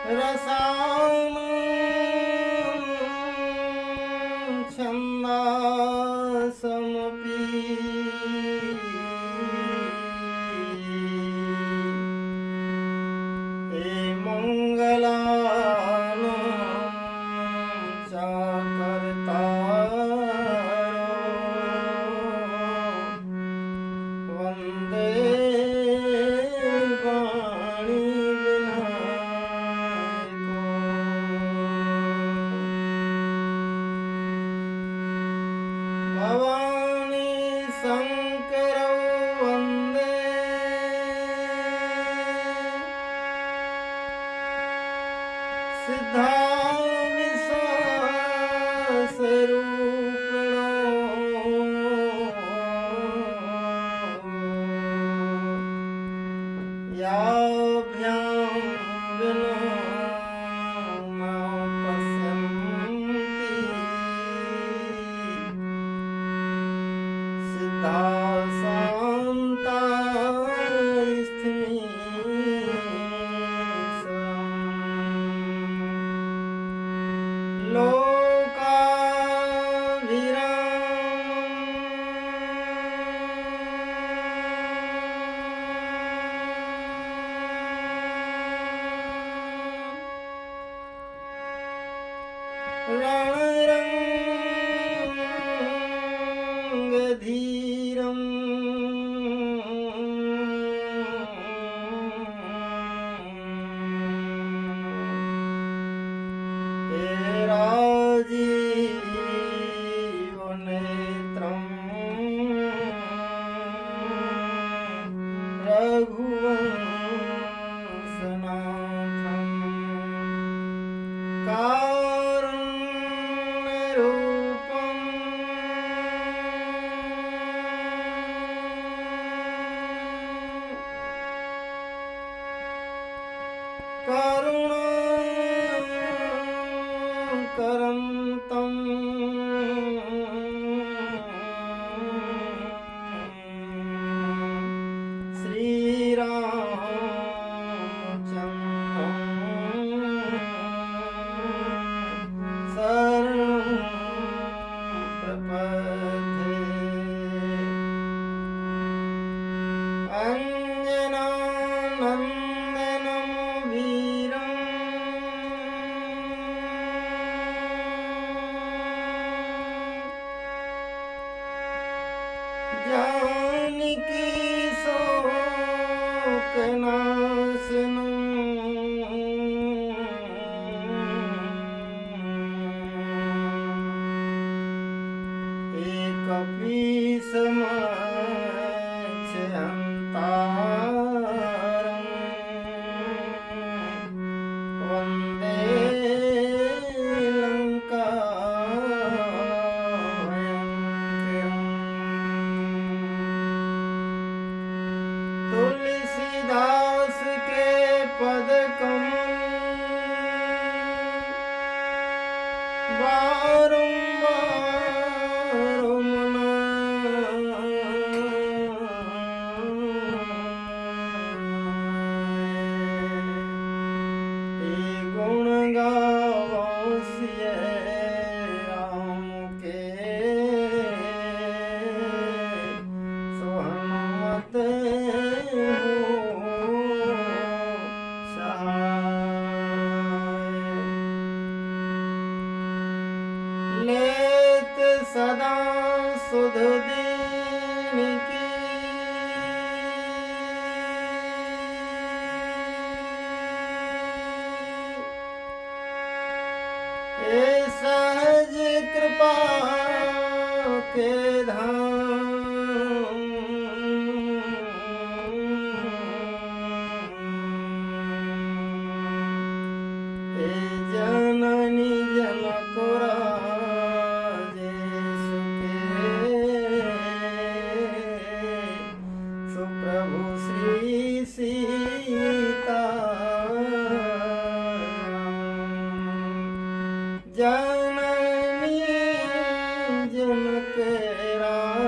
रसायन छन्दासमपि हे मङ्गलानां च कर्तारो वन्दे वाणी विनायको। भवानी शङ्करौ वन्दे सिद्धाविश्वासरूपिणो याभ्यां विना मां पश्यन्ति सिद्धाशान्ता रणरङ्गधीरम् हे राजीवनेत्रं रघुवंशनाथं कारुण्यरूपं करुणाकरं तं श्रीरामचन्द्रं शरणं प्रपद्ये। अञ्जनानन्दनं वीरं जानकी शोकनाशनं हे कपीशमक्षहन्तारं वन्दे लङ्काभयङ्करम्। तुलसीदास के पद कमल बारंबार मनाए। हे गुण गावो सिय राम के सो हनुमत लेत सदा सुध दीन की हे सहज कृपा के धाम हे जननी जनक सुप्रभु श्री सीताराम जननी जनक राम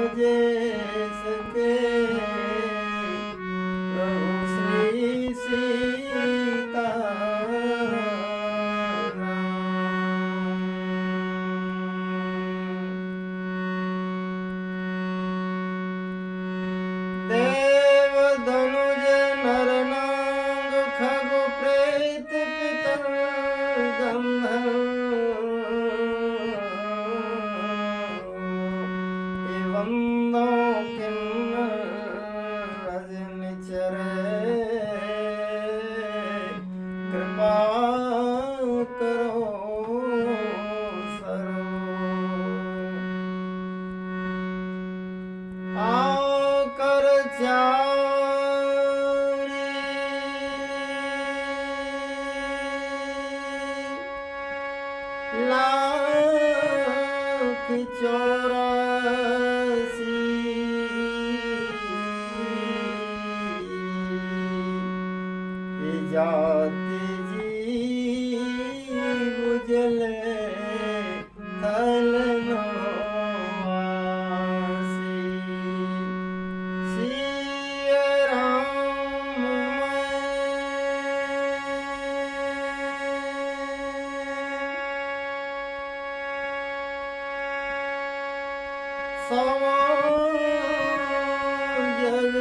जाति जी बुझले थल नवासी सिया राम सवा जग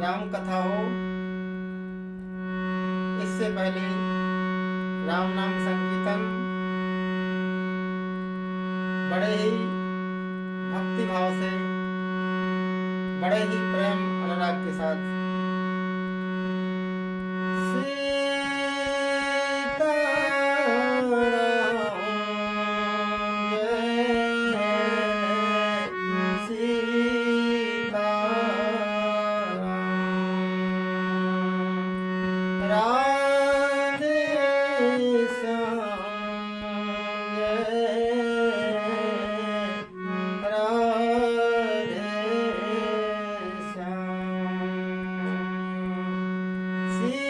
राम कथा हो इससे पहले राम नाम संकीर्तन बड़े ही भक्ति भाव से, बड़े ही प्रेम अनुराग के साथ राधे श्याम राधे श्याम श्री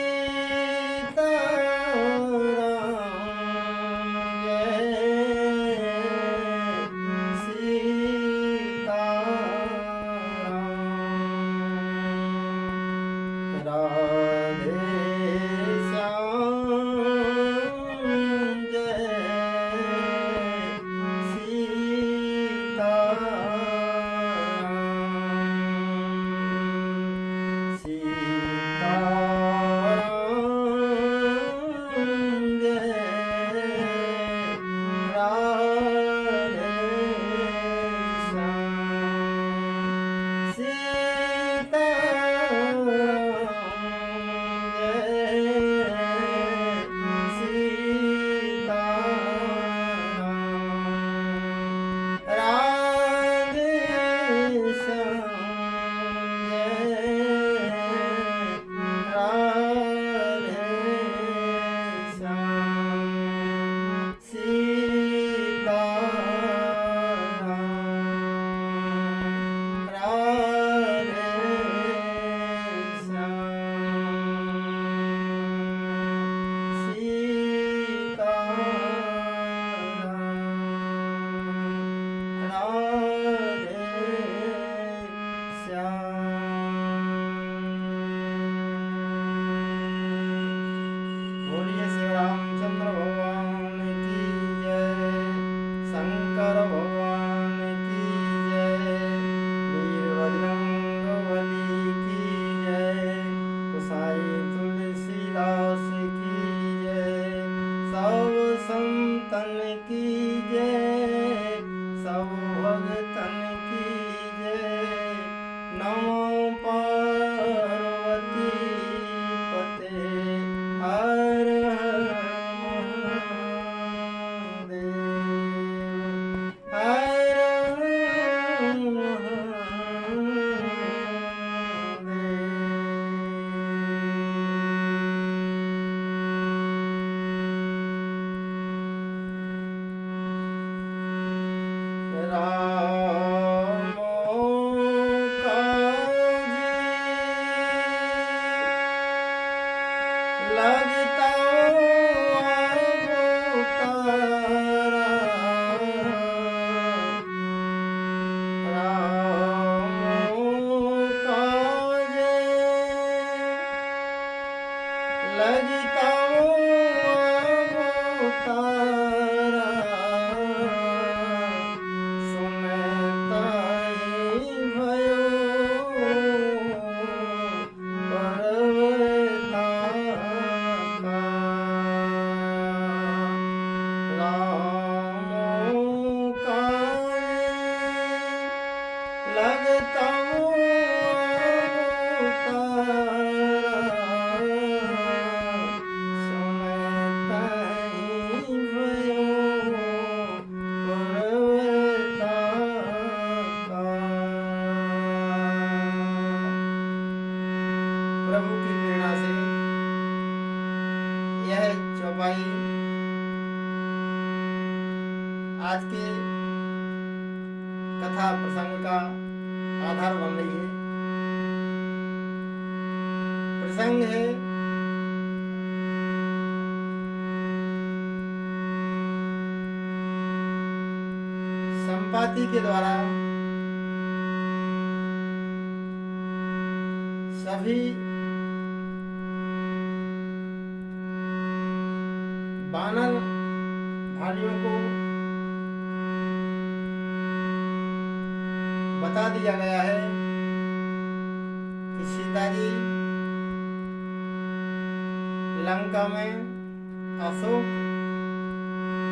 लगता प्रभु की प्रेरणा से यह चौपाई आज के कथा प्रसंग का आधार बन रही है। प्रसंग है संपाति के द्वारा सभी वानर भाइयों को बता दिया गया है कि सीता जी लंका में अशोक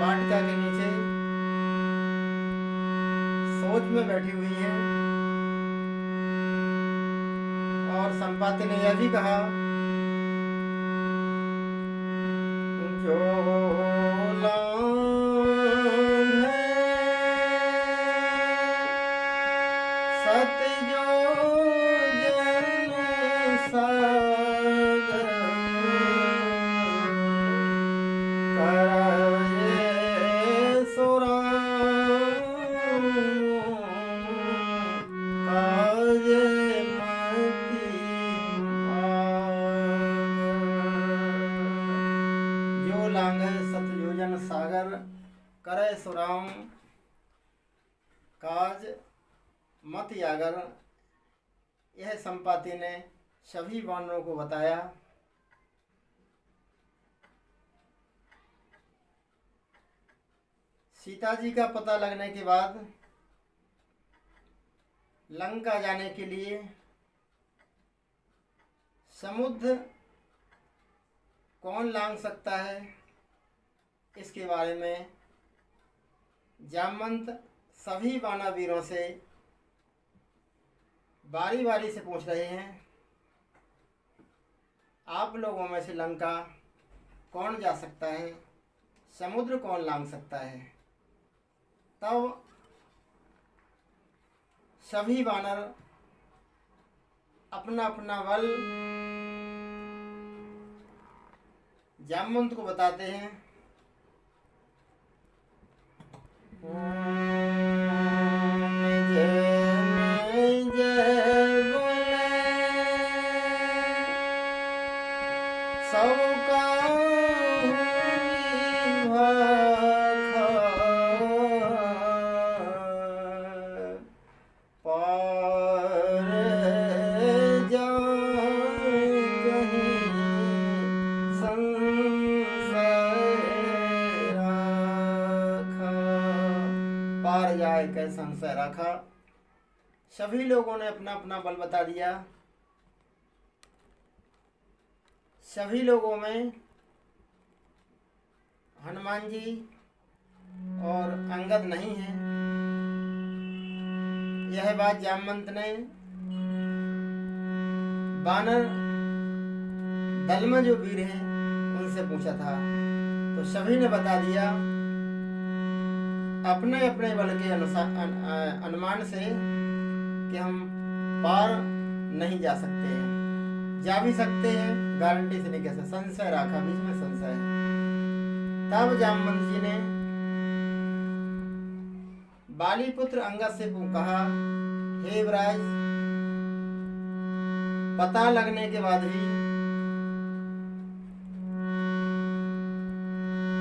वाटिका के नीचे सोच में बैठी हुई हैं। और संपाति ने यह भी कहा जो सागर करे सुराम काज मत यागर। यह संपाति ने सभी वानरों को बताया। सीता जी का पता लगने के बाद लंका जाने के लिए समुद्र कौन लांघ सकता है, इसके बारे में जामवंत सभी वानर वीरों से बारी बारी से पूछ रहे हैं, आप लोगों में से लंका कौन जा सकता है, समुद्र कौन लांघ सकता है। तब सभी वानर अपना अपना बल जामवंत को बताते हैं। पार जाए कै संशय रखा। सभी लोगों ने अपना अपना बल बता दिया। सभी लोगों में हनुमान जी और अंगद नहीं है। यह बात जामवंत ने वानर दल में जो वीर हैं उनसे पूछा था, तो सभी ने बता दिया अपने अपने बल के अनुमान से कि हम पार नहीं जा सकते हैं। जा भी सकते हैं, गारंटी से नहीं कह सकते। संशय रखा, बीच में संशय। तब जामवंत जी ने बाली पुत्र अंगद से कहा, हे युवराज, पता लगने के बाद भी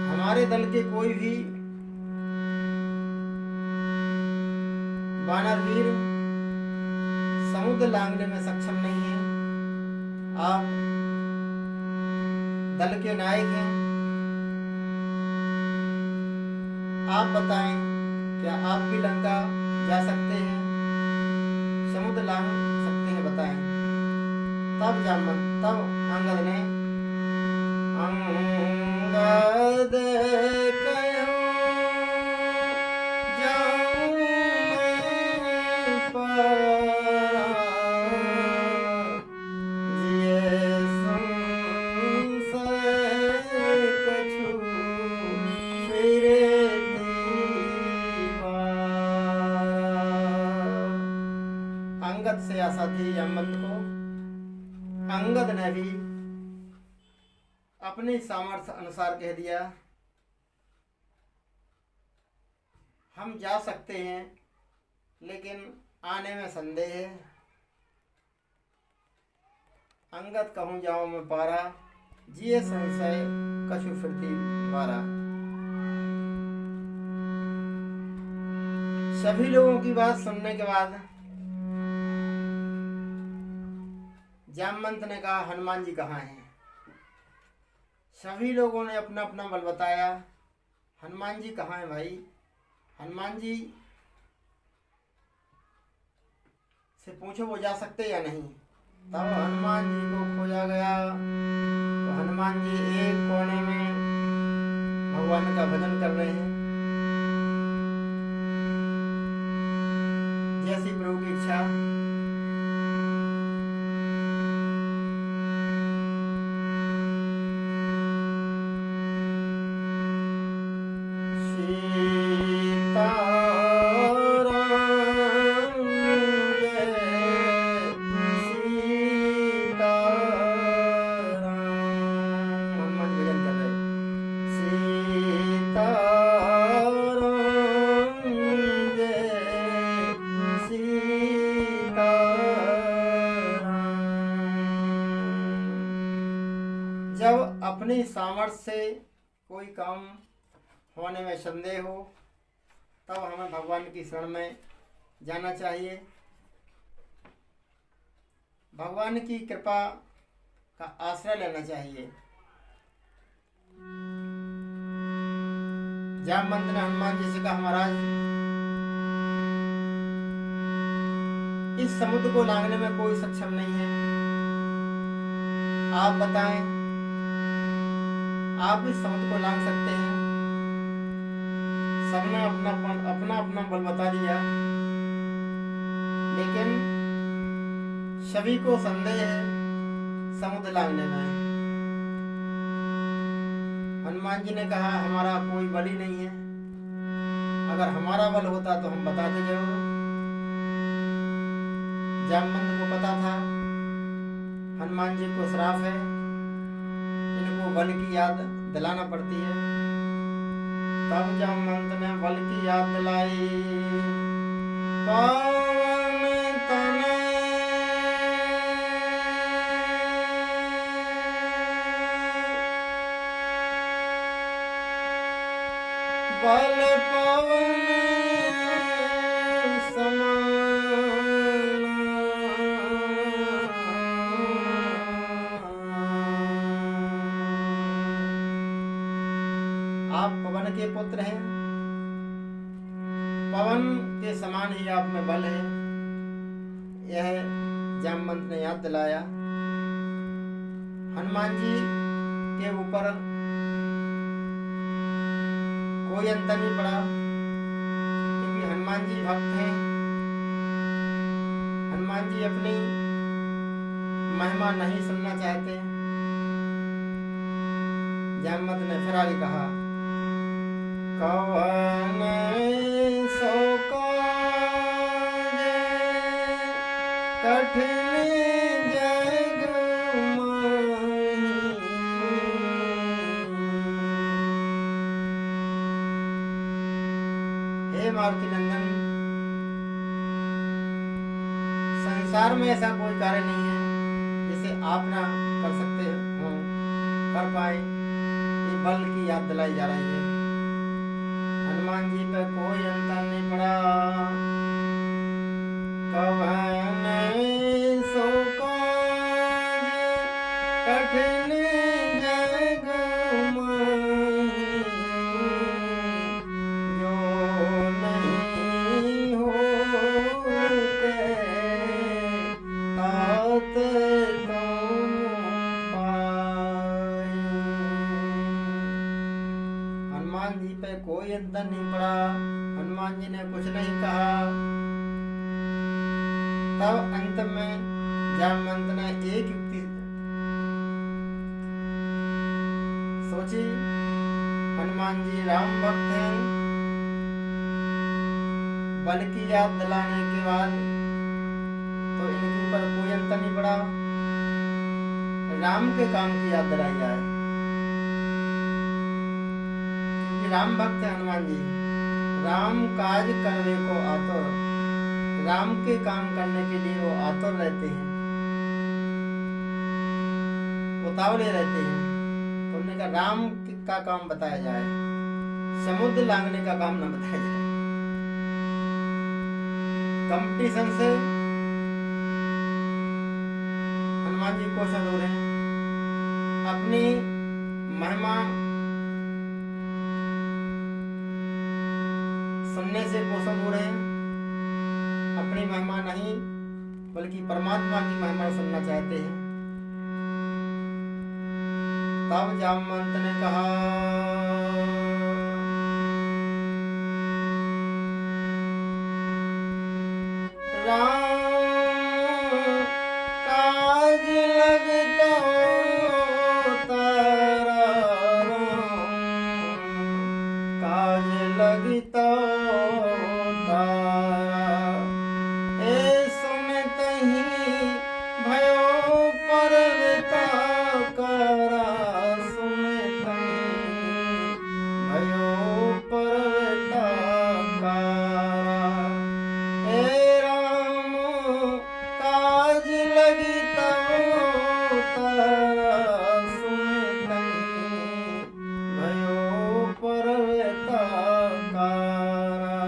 हमारे दल के कोई भी वानर वीर समुद्र लांघने में सक्षम नहीं है। आप दल के नायक हैं, आप बताएं, क्या आप भी लंका जा सकते हैं, समुद्र लांघ सकते हैं, बताएं। तब अंगद ने अंगद कहो जाऊं मैं पारा, जिए संशय कछु फिरे दीवारा। अंगद से आशा थी जामवंत को। अंगद ने भी अपने सामर्थ्य अनुसार कह दिया, हम जा सकते हैं लेकिन आने में संदेह है। अंगद कहूँ जाऊँ मैं पारा, जिए संशय कछु फिरती वारा। सभी लोगों की बात सुनने के बाद जामवंत ने कहा, हनुमान जी कहाँ हैं? सभी लोगों ने अपना अपना बल बताया। हनुमान जी कहाँ हैं भाई? हनुमान जी से पूछो वो जा सकते या नहीं। तब हनुमान जी को खोजा गया तो हनुमान जी एक कोने में भगवान का भजन कर रहे हैं। जैसी प्रभु की इच्छा। जब अपनी सामर्थ्य से कोई काम होने में संदेह हो तब हमें भगवान की शरण में जाना चाहिए। भगवान की कृपा का आश्रय लेना चाहिए। जामवंत ने हनुमान जी से कहा, महाराज इस समुद्र को लांघने में कोई सक्षम नहीं है, आप बताएं, आप इस समुद्र को लांघ सकते हैं। सबने अपना अपना बल बता दिया, लेकिन सभी को संदेह है समुद्र लांघने में। हनुमान जी ने कहा, हमारा कोई बल ही नहीं है, अगर हमारा बल होता तो हम बताते जरूर। जामवंत को पता था हनुमान जी को श्राप है, इनको बल की याद दिलाना पड़ती है। तब जामवंत ने बल की याद दिलाई। पवन तनय बल पवन आप पवन के पुत्र हैं, पवन के समान ही आप में बल है, यह जामवंत ने याद दिलाया। हनुमान जी के ऊपर कोई अंतर नहीं पड़ा, क्योंकि हनुमान जी भक्त हैं। हनुमान जी अपनी महिमा नहीं सुनना चाहते। जामवंत ने फिर आगे कहा, कवन सो काज कठिन जग माही। हे मारुति नंदन, संसार में ऐसा कोई कार्य नहीं है जिसे आप ना कर सकते हो, कर पाए। ये बल की याद दिलाई जा रही है। हनुमान जी पे कोई अंतर नहीं पड़ा। कवन सो काज कठिन जग माही, जो नहीं होते तात तुम पाई। हनुमान जी पे कोई अंतर नहीं पड़ा। हनुमान जी ने कुछ नहीं कहा। तब अंत में जामवंत ने एक युक्ति सोची। हनुमान जी राम भक्त हैं, बल की याद दिलाने के बाद तो इनके ऊपर कोई अंतर नहीं पड़ा, राम के काम की याद दिलाई जाए, क्योंकि राम भक्त है हनुमान जी। राम काज करने को आतुर, राम के काम करने के लिए वो आतुर रहते हैं, उतावले रहते हैं। तो उन्होंने कहा राम का काम बताया जाए, समुद्र लांघने का काम न बताया जाए। कंपटीशन से हनुमान जी क्वेश्चन हो रहे हैं, अपनी महिमा सुनने से क्वेश्चन हो रहे हैं, अपनी महिमा नहीं बल्कि परमात्मा की महिमा सुनना चाहते हैं। तब जामवंत ने कहा, राम काज लगता तारा, काज लगता तारा, ए सुनतहि भयो परवता करा, सुनतहि भयो परवता करा, ए राम काज लगता तारा, सुनतहि भयो परवता करा।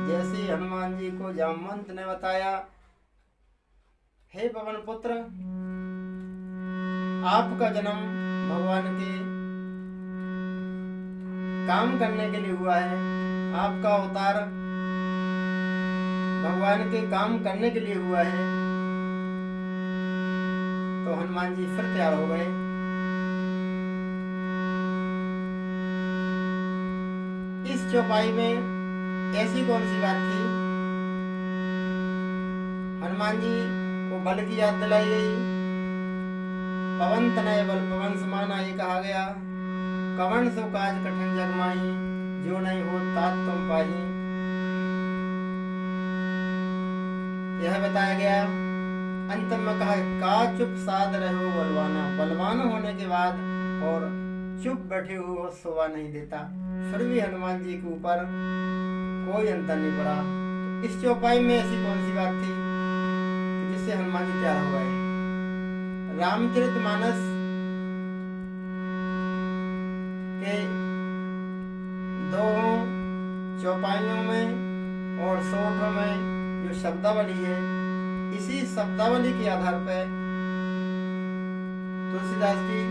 जैसे हनुमान जी को जामवंत ने बताया, हे पवन पुत्र, आपका जन्म भगवान के काम करने के लिए हुआ है, आपका अवतार भगवान के काम करने के लिए हुआ है। तो हनुमान जी फिर तैयार हो गए। इस चौपाई में ऐसी कौन सी बात थी? हनुमान जी को बल की याद दिलाई गई, पवन तनय बल पवन समाना ये कहा गया, कवन सो काज कठिन जग माही, जो नहीं हो तात तुम पाही, यह बताया गया। अंत में कहा, का चुप साध रहो बलवाना, बलवान होने के बाद और चुप बैठे हो शोभा नहीं देता। फिर भी हनुमान जी के ऊपर कोई अंतर नहीं पड़ा। तो इस चौपाई में ऐसी कौन सी बात थी जिससे हनुमान जी तैयार हो गए? रामचरितमानस के दो चौपाइयों में और सोठों में जो शब्दावली है, इसी शब्दावली के आधार पर तुलसीदास जी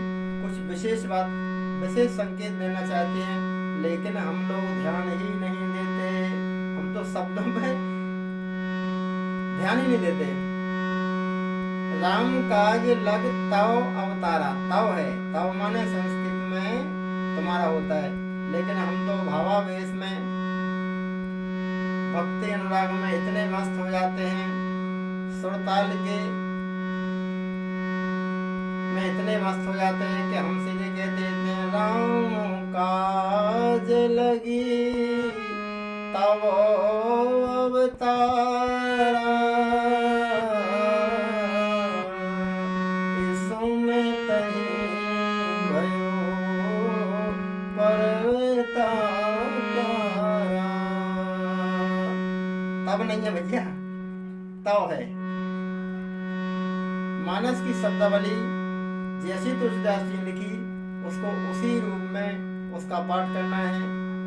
कुछ विशेष संकेत देना चाहते हैं, लेकिन हम लोग ध्यान ही नहीं देते। हम तो शब्दों पे ध्यान ही नहीं देते। राम काज लग तव अवतारा, तव है, तव माने संस्कृत में तुम्हारा होता है, लेकिन हम तो भावावेश में भक्ति अनुराग में इतने मस्त हो जाते हैं, सुरताल के में इतने मस्त हो जाते हैं कि हम सीधे कह देते हैं, राम काज लगी तब अवतारा, सुनतहि भयो परवता करा। तब नहीं है भैया, तब है। मानस की शब्दावली जैसी तुलसीदास जी लिखी, उसको उसी रूप में उसका पाठ करना है,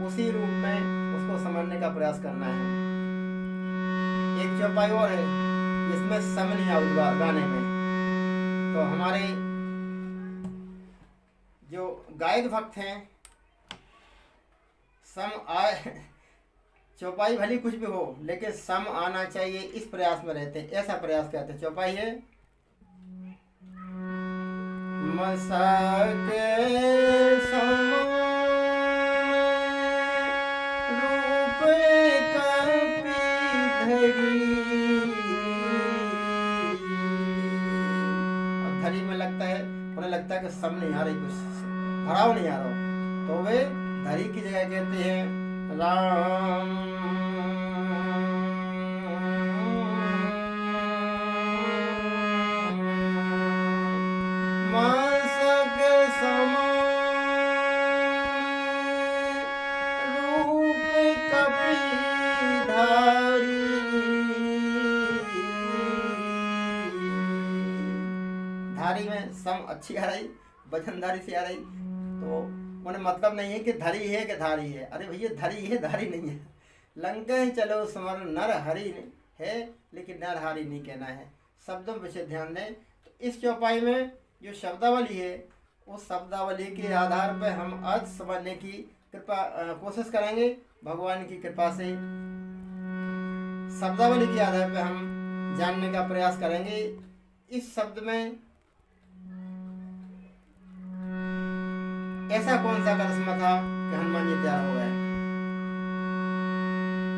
उसी रूप में उसको समझने का प्रयास करना है। एक चौपाई और है जिसमें सम नहीं आऊगा गाने में, तो हमारे जो गायक भक्त हैं, सम आए, चौपाई भली कुछ भी हो लेकिन सम आना चाहिए, इस प्रयास में रहते हैं, ऐसा प्रयास करते हैं। चौपाई है, मसक समान रूप कपि धरी, लगता है कि सब नहीं आ रही, कुछ भराव नहीं आ रहा, तो वे धरी की जगह कहते हैं राम। मासक समान रूप कपिधारी, धारी में सम अच्छी आ रही, वजनदारी से आ रही, तो उन्हें मतलब नहीं है कि धरी है कि धारी है। अरे भैया धरी है, धारी नहीं है। लंका चलो समर नर हरी है, लेकिन नर हारी नहीं कहना है। शब्दों पर विशेष ध्यान दें। तो इस चौपाई में जो शब्दावली है, उस शब्दावली के आधार पर हम अर्थ समझने की कोशिश करेंगे भगवान की कृपा से। शब्दावली के आधार पर हम जानने का प्रयास करेंगे। इस शब्द में ऐसा कौन सा करिश्मा था कि हनुमान जी तैयार हो गए।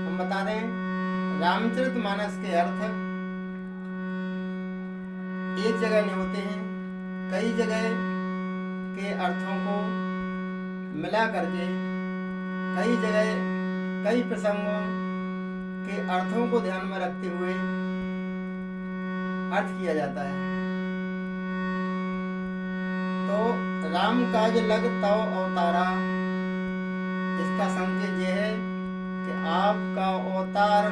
हम बता दें, रामचरितमानस के अर्थ एक जगह नहीं होते हैं, कई जगह के अर्थों को मिला करके, कई जगह कई प्रसंगों के अर्थों को ध्यान में रखते हुए अर्थ किया जाता है। तो राम काज लग तव अवतारा, इसका संकेत यह है कि आपका अवतार,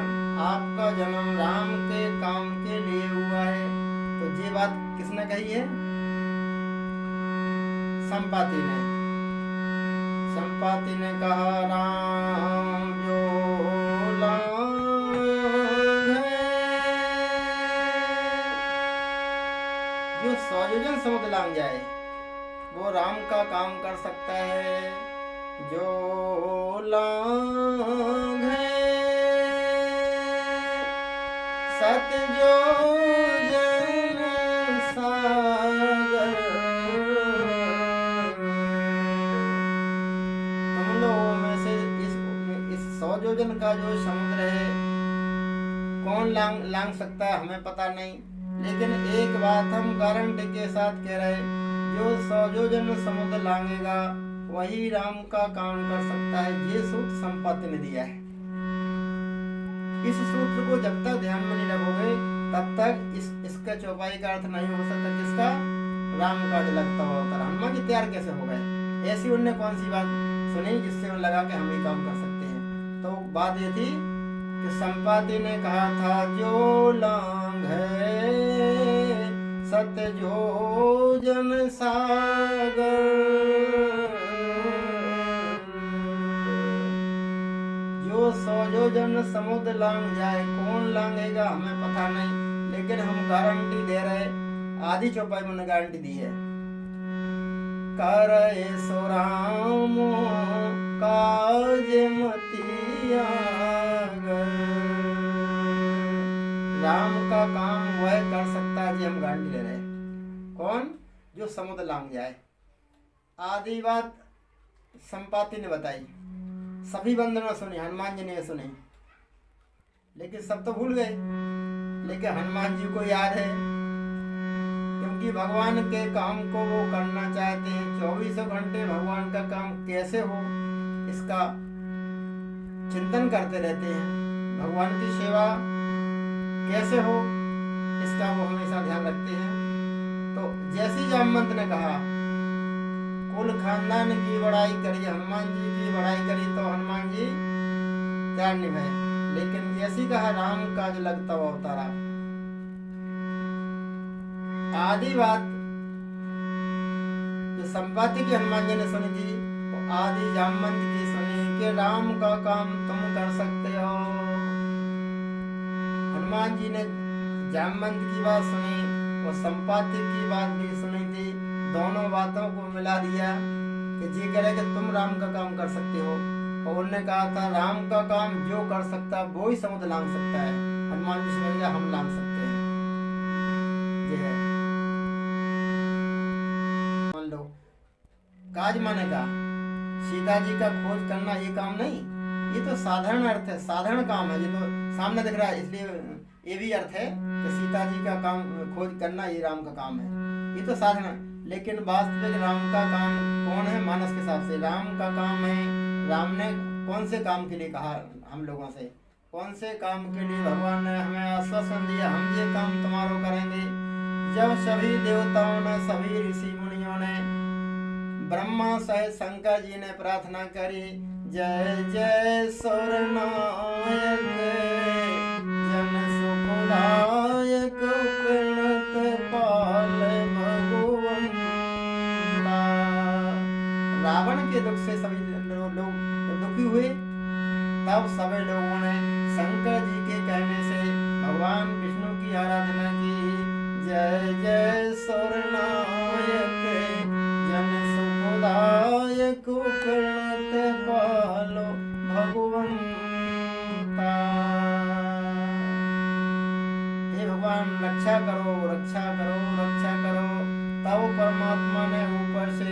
आपका जन्म राम के काम के लिए हुआ है। तो ये बात किसने कही है? संपाति ने। संपाति ने कहा राम जो जो सौजोजन समुद्र लांग जाए वो राम का काम कर सकता है। जो लांघे सतजोजन सागर, तुम लोगों में से इस सौजोजन का जो समुद्र है कौन लांघ सकता है हमें पता नहीं, लेकिन एक बात हम गारंटी के साथ कह रहे, जो सौजोजन समुद्र लांघेगा वही राम का काम कर सकता है। ये सूत्र संपाति ने दिया है। इस सूत्र को जब तक ध्यान में नहीं रखोगे तब तक इसका चौपाई का अर्थ नहीं हो सकता। किसका? राम का लगता होता हनुमान जी तैयार कैसे हो गए? ऐसी उनने कौन सी बात सुनी जिससे उन्हें लगा कि हम ही काम कर सकते हैं? तो बात ये थी कि संपाति ने कहा था जो लांघे सतजोजन सागर, जो सौजोजन समुद्र लांघ जाए, कौन लांघेगा हमें पता नहीं, लेकिन हम गारंटी दे रहे। आदि चौपाई में उन्होंने गारंटी दी है। करे सो राम काज मतिया, राम का काम वह कर सकता है जी, हम गारंटी ले रहे हैं। कौन? जो समुद्र लांघ जाए। आदि बात संपाति ने बताई, सभी बंदर ने सुनी, हनुमान जी ने सुनी, लेकिन सब तो भूल गए। लेकिन हनुमान जी को याद है, क्योंकि भगवान के काम को वो करना चाहते हैं। 24 घंटे भगवान का काम कैसे हो इसका चिंतन करते रहते हैं। भगवान की सेवा कैसे हो इसका वो हमेशा ध्यान रखते हैं। तो जैसी जामवंत ने कहा कुल खानदान की बड़ाई करी, हनुमान जी की बड़ाई करी, तो हनुमान जी तैयार नहीं भय। लेकिन जैसी कहा राम काज लगता हुआ अवतारा। आदि बात जो संपाति की हनुमान जी ने सुनी थी वो आदि जामवंत की सुनी कि राम का काम तुम कर सकते हो। हनुमान जी ने जामवंत की बात सुनी और संपाति की बात भी सुनी थी। दोनों बातों को मिला दिया कि जी करे कि तुम राम का काम कर सकते हो। और उन्होंने कहा था राम का काम जो कर सकता है वो ही समुद्र लांघ सकता है। हनुमान जी समझ गया हम लांघ सकते हैं। ये है मान लो काज माने का सीता जी का खोज करना ये काम नहीं, ये तो साधारण अर्थ है, साधारण काम है। ये तो सामने दिख रहा है, इसलिए ये भी अर्थ है कि सीता जी का काम खोज करना ये राम का काम है। ये तो साधारण लेकिन वास्तविक राम का काम कौन है? मानस के हिसाब से राम का काम है। राम ने कौन से काम के लिए कहा हम लोगों से? कौन से काम के लिए भगवान ने हमें आश्वासन दिया, हम ये काम तुम्हारो करेंगे? जब सभी देवताओं ने, सभी ऋषि मुनियों ने, ब्रह्मा सहित शंकर जी ने प्रार्थना करी, जय जय सुरनायक जन सुखदायक प्रणत पाल भगवंता। रावण के दुख से सभी लोग दुखी हुए, तब सभी लोगों ने शंकर जी के कहने से भगवान विष्णु की आराधना की, जय जय सुरनायक जन सुखदायक प्रणत पालो भगवंता। हे भगवान रक्षा करो, रक्षा करो, रक्षा करो। तब परमात्मा ने ऊपर से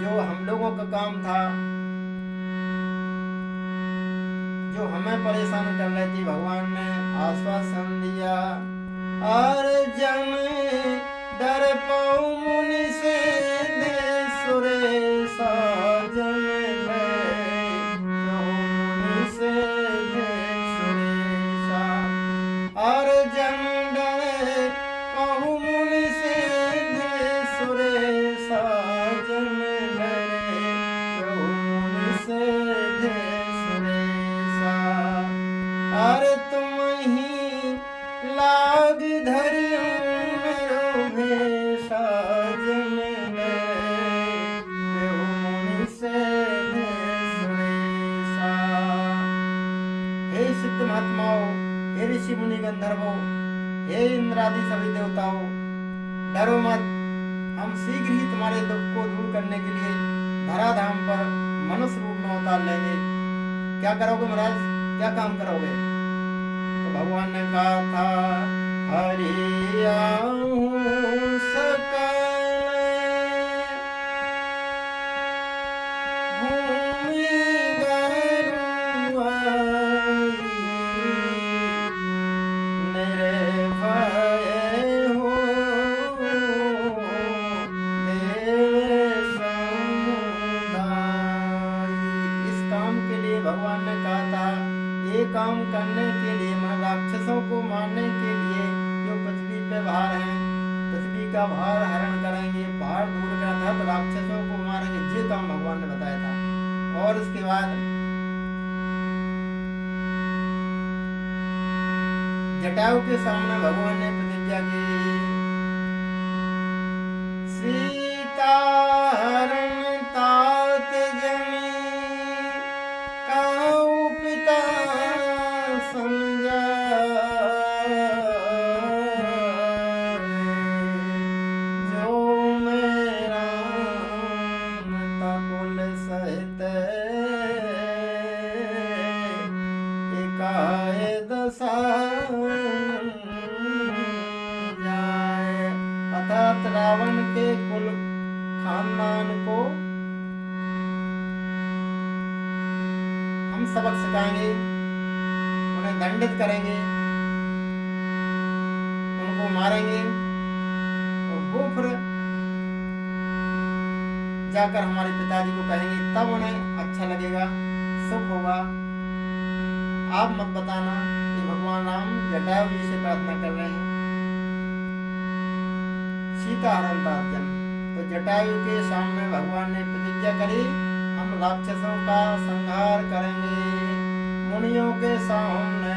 जो हम लोगों का काम था, जो हमें परेशान कर रही थी, भगवान ने आश्वासन दिया, अर्जन डर पाऊ मुनि से दे सुरेशा जन मुनि से दे सुरेशा। अर्जन डर पाऊ मुनि से दे सुरेशा जन मुनि से दे सुरेशा। अरे तुम ही लाग धरियो मेरो भेषा जन मुनि से दे सुरेशा। हे सिद्ध महात्माओं, हे ऋषि मुनि गंधर्वों, हे इंद्रादि सभी देवताओं, डरो मत। हम शीघ्र ही तुम्हारे दुख को दूर करने के लिए धराधाम पर मनुष्य रूप में उतार लेंगे। क्या करोगे महाराज, क्या काम करोगे? तो भगवान ने कहा था, हरि आऊं सकल भूमि गरुआई, निर्भय हो देव समुदाय। इस काम के लिए भगवान ने कहा था, ये काम करने के लिए, मन राक्षसों को मारने के लिए जो पृथ्वी पे भार हैं, पृथ्वी का भार हरण करेंगे, भार दूर करना था, तो राक्षसों को मारेंगे, ये काम भगवान ने बताया था। और उसके बाद जटायु के सामने भगवान ने प्रतिज्ञा की, सीता हरण तात जनी काऊ पिता संजाए, जो मेरा कुल सहित एकाए दशा जाए। अर्थात रावण के कुल खानदान को हम सबक सिखाएंगे, उन्हें दंडित करेंगे, उनको मारेंगे, और वो फिर जाकर हमारे पिताजी को कहेंगे, तब उन्हें अच्छा लगेगा, सुख होगा। आप मत बताना कि भगवान राम जटायु जी से प्रार्थना कर रहे हैं, सीता हरण तात्जन। तो जटायु के सामने भगवान ने प्रतिज्ञा करी, हम राक्षसों का संहार करेंगे, मुनियों के सामने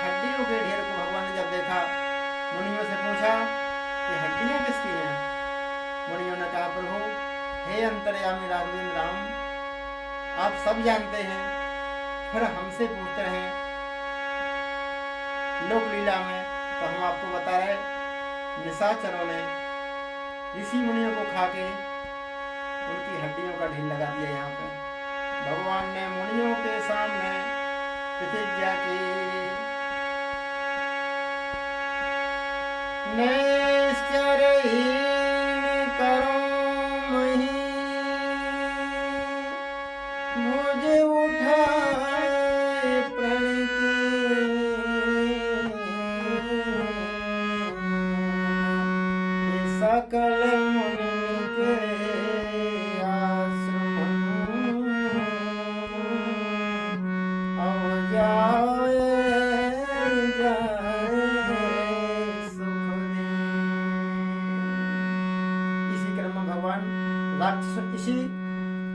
हड्डियों के ढेर को भगवान ने जब देखा, मुनियों से पूछा कि हड्डियां किसकी हैं? मुनियों ने कहा, प्रभु हे अंतर्यामी राघवेंद्र राम, आप सब जानते हैं, फिर हमसे पूछते रहे लोक लीला में, तो हम आपको बता रहे, निशाचरों ने ऋषि मुनियों को खा के उनकी हड्डियों का ढेर लगा दिया। यहाँ पे भगवान ने मुनियों के सामने प्रतिज्ञा की, निश्चरहीन करो मही मुनि के आश्रम अब जाए सुख दे। इसी क्रम में भगवान राक्षस, इसी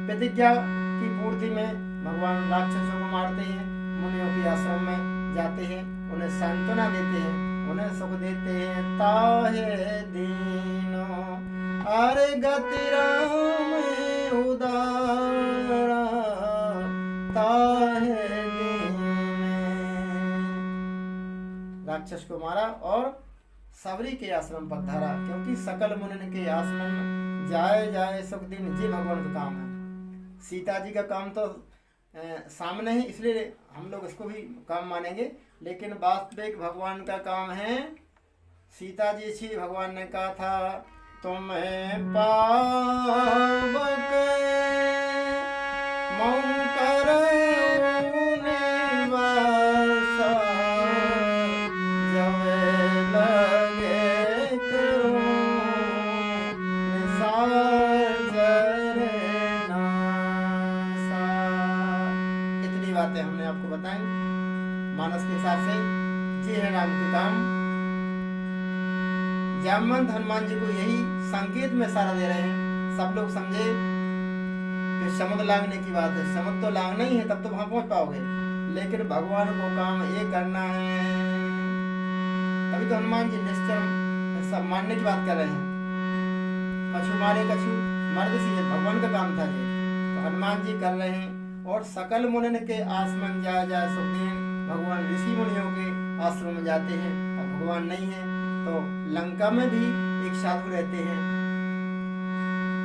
प्रतिज्ञा की पूर्ति में भगवान राक्षसों को मारते हैं, मुनियों के आश्रम में जाते हैं, उन्हें सांत्वना देते हैं, उन्हें सुख देते हैं। ताहे दीनो अरे गति राम उदारा ताहे दीन। राक्षस को मारा और सबरी के आश्रम पर धारा, क्योंकि सकल मुनि के आश्रम जाए जाए सुख दिन, जी भगवान का काम है। सीता जी का काम तो सामने है, इसलिए हम लोग इसको भी काम मानेंगे, लेकिन वास्तविक भगवान का काम है। सीता जी छी भगवान ने कहा था तुम्हें पावक मौकर बातें हमने आपको बताई मानस के हिसाब से। जी है राम के काम। जामवंत हनुमान जी को यही संकेत में इशारा दे रहे हैं, सब लोग समझे कि समुद्र लांघने की बात है। समुद्र तो लांघना ही है, तब तो वहां पहुंच पाओगे, लेकिन भगवान को काम ये करना है। अभी तो हनुमान जी निश्चय सब मानने की बात कर रहे हैं। कछु मारे कछु मर्द सी, भगवान का काम था ये, तो हनुमान जी कर रहे हैं। और सकल मुनि के आश्रम जाए जाए सुख दिन, भगवान ऋषि मुनियों के आश्रम में जाते हैं। अब भगवान नहीं है तो लंका में भी एक साधु रहते हैं।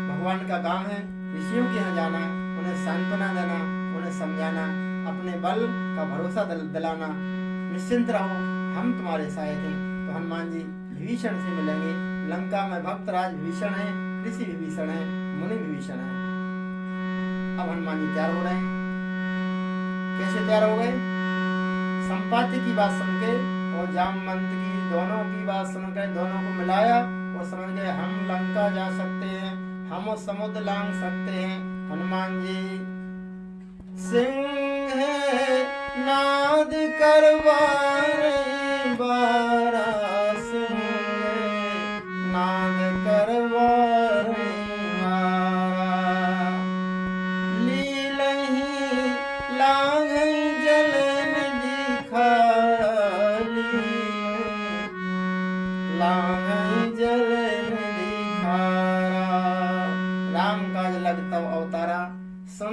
भगवान का काम है ऋषियों के यहाँ जाना, उन्हें सांत्वना देना, उन्हें समझाना, अपने बल का भरोसा दिलाना, निश्चिंत रहो हम तुम्हारे सहायक हैं। तो हनुमान जी विभीषण से मिलेंगे। लंका में भक्तराज विभीषण है, ऋषि विभीषण है, मुनि विभीषण है। अब हनुमान जी तैयार हो रहे हैं। कैसे तैयार हो गए? संपाति की बात सुन के और जामवंत की, दोनों की बात सुनकर दोनों को मिलाया और समझ गए हम लंका जा सकते हैं, हम समुद्र लांघ सकते हैं। हनुमान जी सिंह नाद करवारे बारा, सिंह नाद करवारे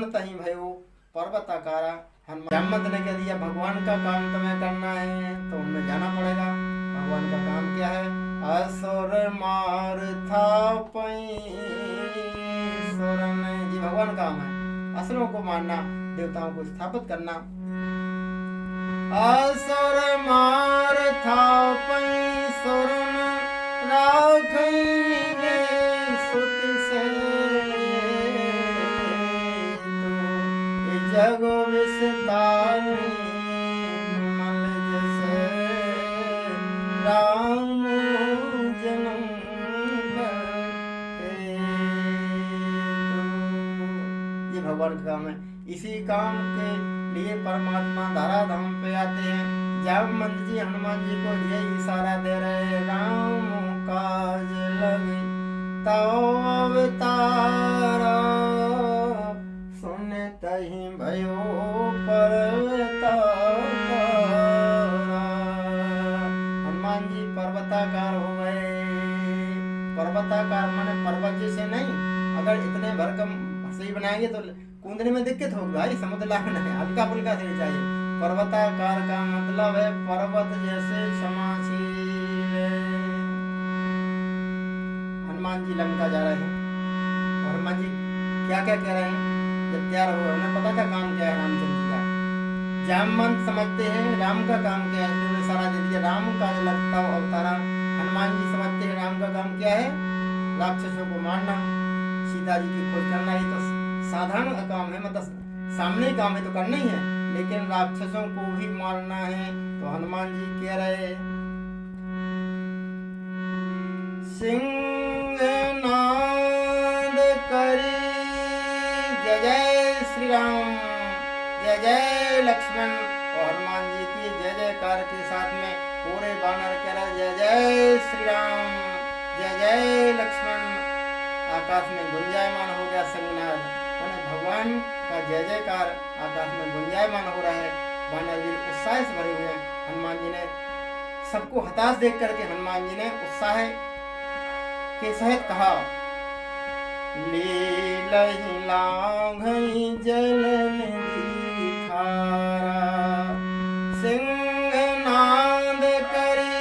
तही भयो पर्वताकारा। हनुमान ने कह दिया भगवान का काम तुम्हें करना है तो उनमें जाना पड़ेगा। भगवान का काम क्या है? असुर मार था जी भगवान का काम है असुरों को मारना, देवताओं को स्थापित करना। असुर मार था सुरन राखैनिगे सुति से, जगो विस्तार मल जैसे राम जन्म करते। ये भगवान का काम है। इसी काम के लिए परमात्मा धरा धाम पे आते हैं। जामवंत जी हनुमान जी को यही इशारा दे रहे, राम काज लगे तो अवतारा, सुने तही भयो पर्वताकारा। हनुमान जी पर्वताकार हो गए। पर्वताकार माने पर्वत जैसे नहीं, अगर इतने भरकम सही बनाएंगे तो कूदने में दिक्कत होगी भाई, समुद्र लांघना है, हल्का फुल्का से चाहिए। पर्वताकार का मतलब है पर्वत जैसे क्षमाशील। हनुमान जी लंका जा रहे हैं और हनुमान जी क्या क्या कह रहे हैं? जब तैयार हो उन्हें पता था काम क्या है रामचंद्र जी का। जामवंत समझते हैं राम का काम क्या है, उन्होंने सारा दे दिया, राम का लगता अवतारा। हनुमान जी समझते हैं राम का काम क्या है? राक्षसों को मारना, सीता जी की खोज करना। ही तो साधारण काम है, मतलब सामने काम है तो करना ही है, लेकिन राक्षसों को भी मारना है। तो हनुमान जी कह रहे सिंह सिंहनाद करी, जय जय श्री राम, जय जय लक्ष्मण। और हनुमान जी की जय जयकार के साथ में पूरे वानर कह रहे जय जय श्री राम, जय जय लक्ष्मण। आकाश में गुंजायमान हो गया सिंहनाद, भगवान का जय जयकार आकाश में गुंजायमान हो रहा है। वानर वीर उत्साह से भरे हुए हैं। हनुमान जी ने सबको हताश देख करके हनुमान जी ने उत्साह के सहित कहा, लीलहि लांघई जल निधि खारा, सिंहनाद करी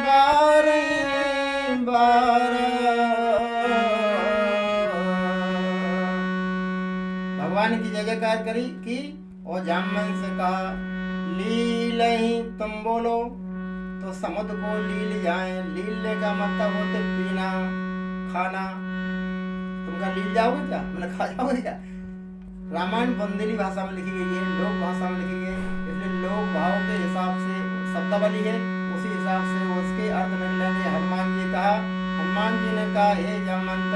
बारहि बारा। भगवान की जय जयकार करी की और जामवन से कहा, लीलहि तुम बोलो तो समुद्र को लील जाए। लीलने का मतलब होते पीना खाना। तुम का लील जाओगे क्या, मैंने खा जाओगे क्या। रामायण बुंदेली भाषा में लिखी गई है, लोक भाषा में लिखी गई है, इसलिए लोक भाव के हिसाब से शब्दावली है, उसी हिसाब से उसके अर्थ निकलेंगे। हनुमान जी कहा, हनुमान जी ने कहा, हे जामवंत,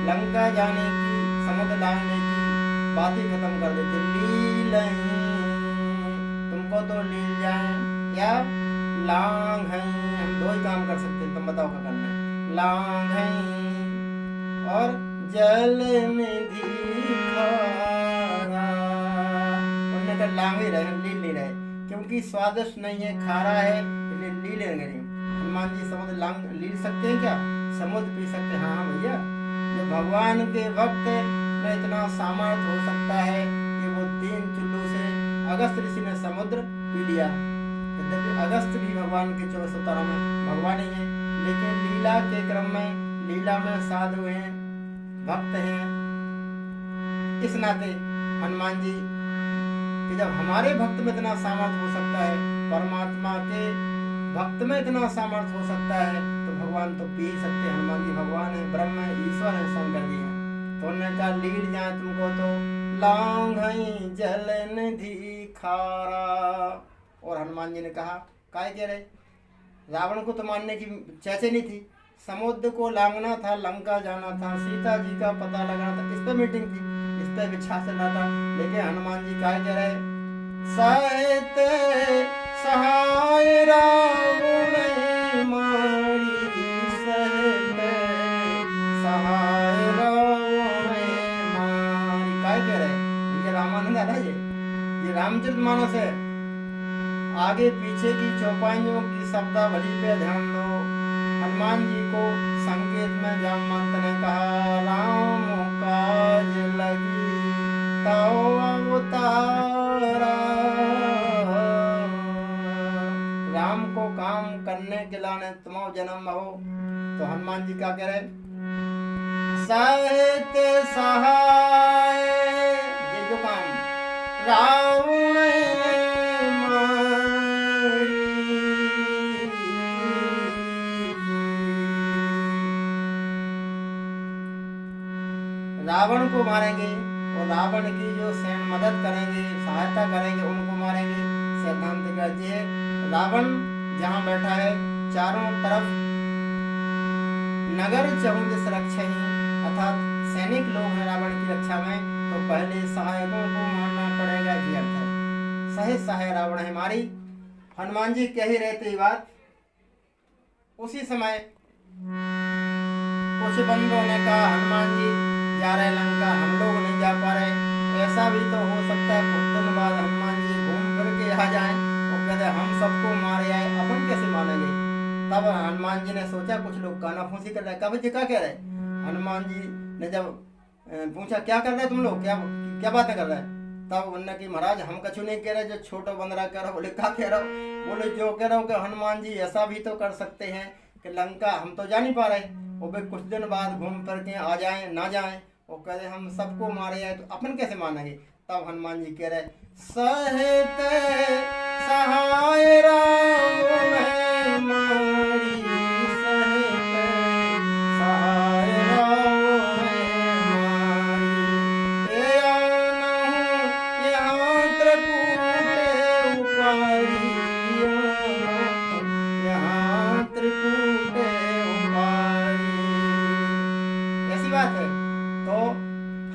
लंका जाने की समुद्र लांघने की बात ही खत्म कर देते। लील तुमको तो लील जाए या लांग है, हम दो ही काम कर सकते हैं, तुम बताओ क्या करना है। लांग है और जल निधि खारा। उन्होंने कहा लांग ही रहे, लील नहीं रहे, क्योंकि स्वादिष्ट नहीं है, खारा है, इसलिए लील नहीं। हनुमान जी समुद्र लांग लील सकते हैं क्या, समुद्र पी सकते हैं। हाँ भैया, जो भगवान के भक्त में इतना सामर्थ्य हो सकता है कि वो 3 चुल्लू से अगस्त ऋषि ने समुद्र पी लिया। यद्यपि अगस्त भी भगवान के 24 अवतारों में भगवान ही है, लेकिन लीला के क्रम में लीला में साधु हैं, भक्त हैं। इस नाते हनुमान जी कि जब हमारे भक्त में इतना सामर्थ्य हो सकता है, परमात्मा के भक्त में इतना सामर्थ्य हो सकता है, तो भगवान तो पी ही सकते हैं। हनुमान जी भगवान है, ब्रह्म है, ईश्वर है, शंकर जी है। तो उन्होंने कहा लील जाए तुमको तो लांघई जल निधि खारा। और हनुमान जी ने कहा, काय कह रहे, रावण को तो मारने की चैचनी थी, समुद्र को लांघना था, लंका जाना था, सीता जी का पता लगाना था, इस पे मीटिंग थी, इस पे विचार चलना था। लेकिन हनुमान जी काय कह रहे, सहित सहाय रावण मारी, सहित सहाय रावण मारी। काय कह रहे, ये रामानंद है, ये रामचरितमानस है। आगे पीछे की चौपाइयों की शब्दावली पे ध्यान दो। हनुमान जी को संकेत में जामवंत ने कहा, राम काज लगी तौ अवतारा। राम को काम करने के लाने तुम जन्म हो। तो हनुमान जी क्या कह रहे, सहित सहाय, ये जो काम रावण रावण को मारेंगे और रावण की जो सैन्य मदद करेंगे, सहायता करेंगे, उनको मारेंगे। सिद्धांत का ये रावण जहाँ बैठा है, चारों तरफ नगर चहुंद सुरक्षा ही, अर्थात सैनिक लोग हैं रावण की रक्षा में, तो पहले सहायकों को मारना पड़ेगा। ये अर्थ है, सही सहाय रावण है हमारी। हनुमान जी कह ही रहे थे ये बात, उसी समय कुछ बंदों ने कहा, हनुमान जी जा रहे लंका, हम लोग नहीं जा पा रहे। ऐसा भी तो हो सकता है कुछ दिन बाद हनुमान जी घूम फिर के आ जाएं और कहते हम सबको मारे आए, अपन कैसे मानेंगे। तब हनुमान जी ने सोचा, कुछ लोग कानाफूसी कर रहे, कब जी क्या कह रहे। हनुमान जी ने जब पूछा क्या कर रहे तुम लोग, क्या बातें कर रहे हैं, तब उन्होंने कि महाराज हम कछु नहीं कह रहे, जो छोटा बंदरा कह रहा। बोले क्या कह रहा हो, बोले जो कह रहा हो कि हनुमान जी ऐसा भी तो कर सकते हैं कि लंका हम तो जा नहीं पा रहे, वो भी कुछ दिन बाद घूम फिर के आ जाएं ना जाएं, वो कह रहे हम सबको मारे आए, तो अपन कैसे मानेंगे। तब हनुमान जी कह रहे, सहित सहाय रावण मारी, सहित सहाय रावण मारी, यहाँ त्रिकूटे उपारी, यहाँ त्रिकूटे उपारी। बात है। तो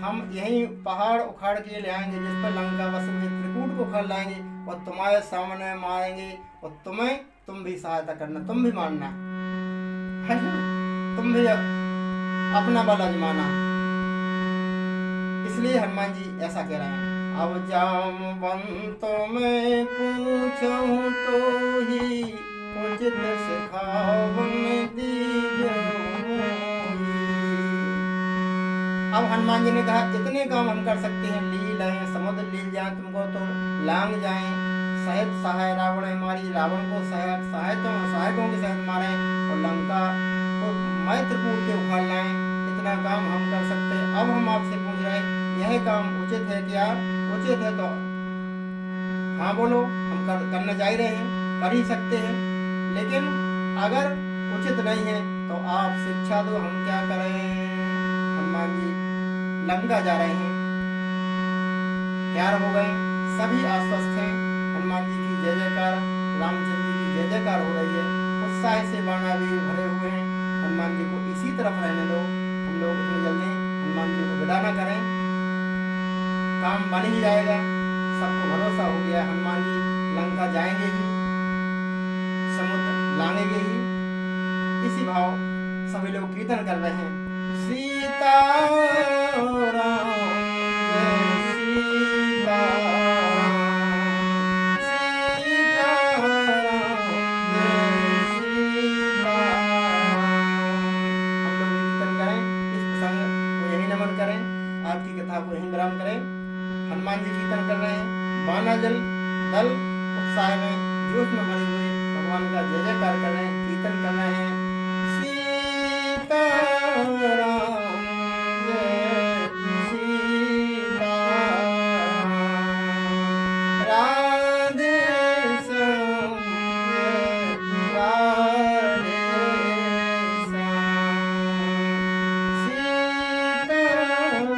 हम यही पहाड़ उखाड़ के ले आएंगे जिस पर लंका बस हुई, त्रिकूट को उखाड़ लाएंगे और तुम्हारे सामने मारेंगे और तुम भी सहायता करना, तुम भी मारना है ना? तुम भी अपना बल आजमाना। इसलिए हनुमान जी ऐसा कह रहे हैं। अब जामवंत मैं पूछूं तो ही उचित सिखावन दीजो। अब हनुमान जी ने कहा इतने काम हम कर सकते हैं, लील है, समुद्र लील जाए तुमको तो लांग जाए, सहित सहाय रावण हमारी, रावण को सहायकों के सहित मारे और लंका को मैं त्रिकूट के उखाड़ लाए, इतना काम हम कर सकते हैं। अब हम आपसे पूछ रहे हैं यह काम उचित है क्या? उचित है तो हाँ बोलो, हम करना जा ही रहे हैं, कर ही सकते हैं। लेकिन अगर उचित नहीं है तो आप शिक्षा दो, हम क्या करें? हनुमान जी लंका जा रहे हैं, तैयार हो गए, सभी आश्वस्त हैं। हनुमान जी की जय जयकार, रामचंद्र जी की जय जयकार हो रही है, उत्साह से बाणा भी भरे हुए हैं। हनुमान जी को इसी तरफ रहने दो, हम लोग इतनी जल्दी हनुमान जी को विदा न करें, काम बन ही जाएगा। सबको भरोसा हो गया हनुमान जी लंका जाएंगे ही, समुद्र लांघेंगे ही। इसी भाव सभी लोग कीर्तन कर रहे हैं। सीताराम जय सीताराम, सीताराम जय सीताराम। हम लोग कीर्तन करें, इस प्रसंग को यही नमन करें, आज की कथा को यही विराम करें। हनुमान जी कीर्तन कर रहे हैं, बानाजल दल उत्साह में जोश में भरे हुए भगवान का जय जयकार कर रहे हैं, कीर्तन कर रहे हैं। सीताराम जय सीताराम, राधे श्याम जय राधे श्याम, सीताराम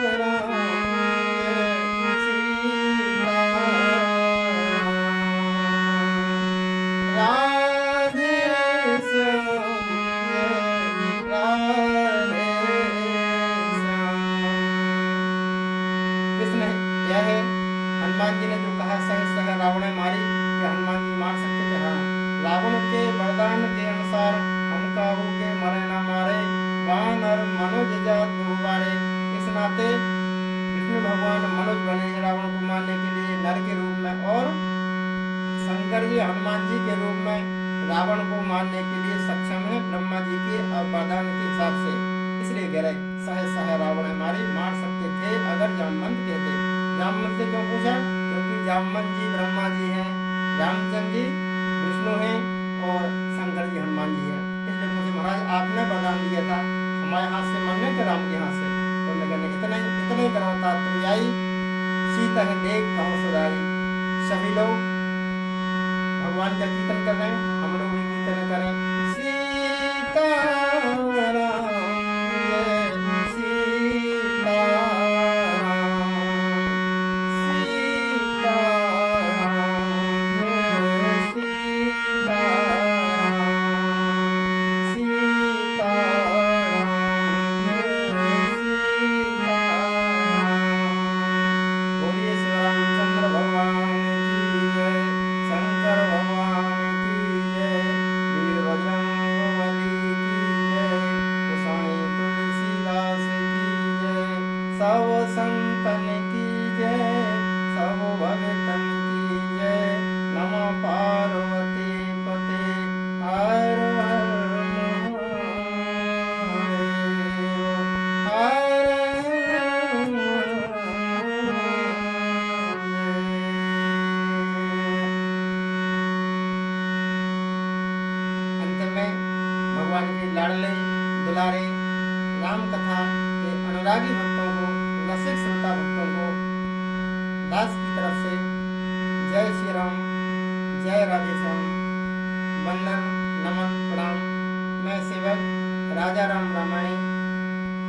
हनुमान जी ने जो कहा सह रावण मारी, कि हनुमान जी मार सकते थे? हाँ, रावण के वरदान के अनुसार हम काबू के मरे ना मारे, वानर मनोज जात बहुबारे। इस नाते विष्णु भगवान मनुज बने हैं रावण को मारने के लिए नर के रूप में, और शंकर जी हनुमान जी के रूप में रावण को मारने के लिए सक्षम है ब्रह्मा जी के वरदान के हिसाब से। इसलिए कह रहे सह रावण हमारी मार सकते थे अगर जामवंत कहते। जामवंत से क्यों पूछा? क्योंकि जामवंत जी ब्रह्मा जी हैं, रामचंद्र जी विष्णु हैं और शंकर जी हनुमान जी हैं। इसलिए मुझे महाराज आपने वरदान दिया था हमारे हाथ से मरने के, राम के हाथ से, तो मैं कहने इतना ही करवाता तुम आई, सीता है देख कहो सुधारी। सभी लोग भगवान का कीर्तन कर रहे हैं, हम लोग भी कीर्तन करें। सीताराम जय सीताराम, सब संतन की जय, सब भगतन की जय। नमो पार्वती पते हर हर महादेव, हर हर महादेव। अंत में भगवान के लाडले दुलारे राम कथा के अनुरागी भक्तों को, रसिक श्रोता भक्तों को दास की तरफ से जय श्री राम, जय राधे श्याम, वंदन नमन प्रणाम। मैं सेवक राजा राम रामायणी,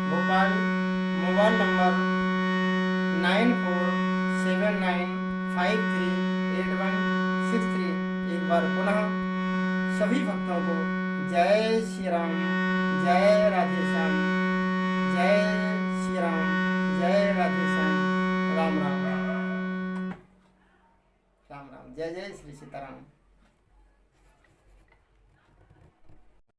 भोपाल, मोबाइल नंबर 9479538163। एक बार पुनः सभी भक्तों को जय श्री राम, जय राधे श्याम, जय श्री राम, जय राधे श्याम, राम राम, राम राम, जय जय श्री सीताराम।